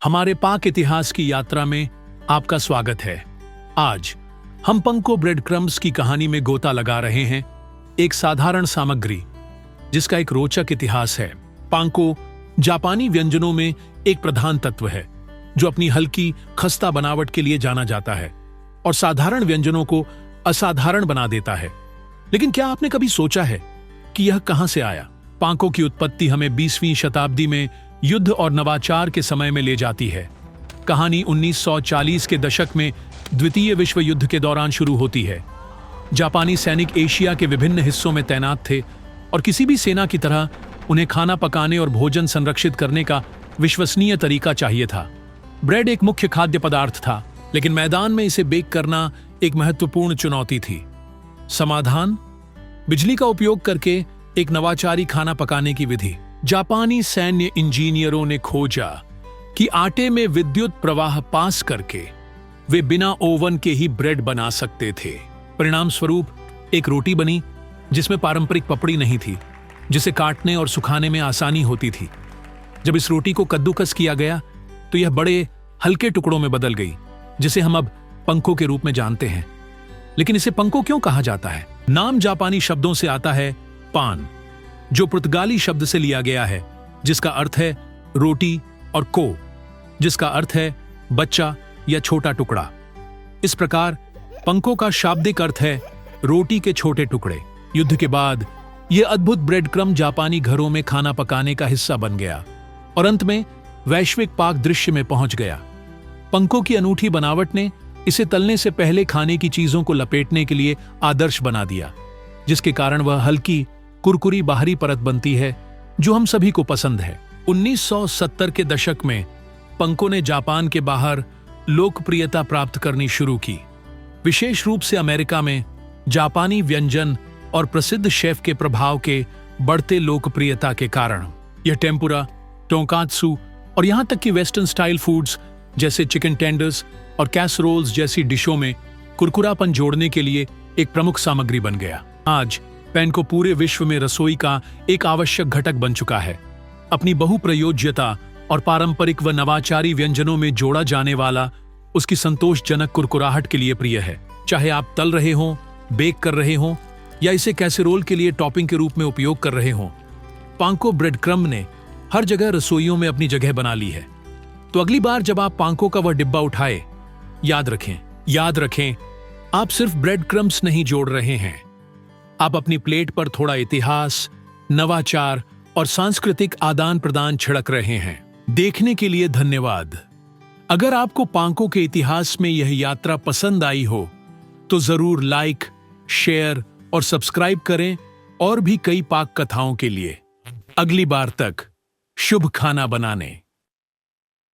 हमारे पाक इतिहास की यात्रा में आपका स्वागत है। आज हम पंको ब्रेड क्रम्स की कहानी में गोता लगा रहे हैं, एक साधारण सामग्री जिसका एक रोचक इतिहास है। पांको जापानी व्यंजनों में एक प्रधान तत्व है जो अपनी हल्की खस्ता बनावट के लिए जाना जाता है और साधारण व्यंजनों को असाधारण बना देता है। लेकिन क्या आपने कभी सोचा है कि यह कहां से आया? पांको की उत्पत्ति हमें 20वीं शताब्दी में युद्ध और नवाचार के समय में ले जाती है। कहानी 1940 के दशक में द्वितीय विश्व युद्ध के दौरान शुरू होती है। जापानी सैनिक एशिया के विभिन्न हिस्सों में तैनात थे और किसी भी सेना की तरह उन्हें खाना पकाने और भोजन संरक्षित करने का विश्वसनीय तरीका चाहिए था। ब्रेड एक मुख्य खाद्य पदार्थ था, लेकिन मैदान में इसे बेक करना एक महत्वपूर्ण चुनौती थी। समाधान: बिजली का उपयोग करके एक नवाचारी खाना पकाने की विधि। जापानी सैन्य इंजीनियरों ने खोजा कि आटे में विद्युत प्रवाह पास करके वे बिना ओवन के ही ब्रेड बना सकते थे। परिणाम स्वरूप एक रोटी बनी जिसमें पारंपरिक पपड़ी नहीं थी, जिसे काटने और सुखाने में आसानी होती थी। जब इस रोटी को कद्दूकस किया गया तो यह बड़े हल्के टुकड़ों में बदल गई, जिसे हम अब पंको के रूप में जानते हैं। लेकिन इसे पंको क्यों कहा जाता है? नाम जापानी शब्दों से आता है पान, जो पुर्तगाली शब्द से लिया गया है, जिसका अर्थ है रोटी, और को, जिसका अर्थ है बच्चा या छोटा टुकड़ा। इस प्रकार पंको का शाब्दिक अर्थ है रोटी के छोटे टुकड़े। युद्ध के बाद यह अद्भुत ब्रेड क्रम जापानी घरों में खाना पकाने का हिस्सा बन गया और अंत में वैश्विक पाक दृश्य में पहुंच गया। पंको की अनूठी बनावट ने इसे तलने से पहले खाने की चीजों को लपेटने के लिए आदर्श बना दिया, जिसके कारण वह हल्की कुरकुरी बाहरी परत बनती है जो हम सभी को पसंद है। 1970 के दशक में पंको ने जापान के बाहर लोकप्रियता प्राप्त करनी शुरू की, विशेष रूप से अमेरिका में। जापानी व्यंजन और प्रसिद्ध शेफ के प्रभाव के बढ़ते लोकप्रियता के कारण यह टेम्पुरा, टोंकात्सु और यहां तक कि वेस्टर्न स्टाइल फूड्स जैसे चिकन टेंडर्स और कैसरोल्स जैसी डिशों में कुरकुरापन जोड़ने के लिए एक प्रमुख सामग्री बन गया। आज पैनको पूरे विश्व में रसोई का एक आवश्यक घटक बन चुका है। अपनी बहुप्रयोज्यता और पारंपरिक व नवाचारी व्यंजनों में जोड़ा जाने वाला उसकी संतोषजनक कुरकुराहट के लिए प्रिय है। चाहे आप तल रहे हों, बेक कर रहे हों या इसे कैसेरोल के लिए टॉपिंग के रूप में उपयोग कर रहे हों, पांको ब्रेड क्रम्ब ने हर जगह रसोइयों में अपनी जगह बना ली है। तो अगली बार जब आप पांको का वह डिब्बा उठाए, याद रखें, आप सिर्फ ब्रेड क्रम्ब्स नहीं जोड़ रहे हैं, आप अपनी प्लेट पर थोड़ा इतिहास, नवाचार और सांस्कृतिक आदान प्रदान छिड़क रहे हैं। देखने के लिए धन्यवाद। अगर आपको पांको के इतिहास में यह यात्रा पसंद आई हो तो जरूर लाइक, शेयर और सब्सक्राइब करें और भी कई पाक कथाओं के लिए। अगली बार तक शुभ खाना बनाने।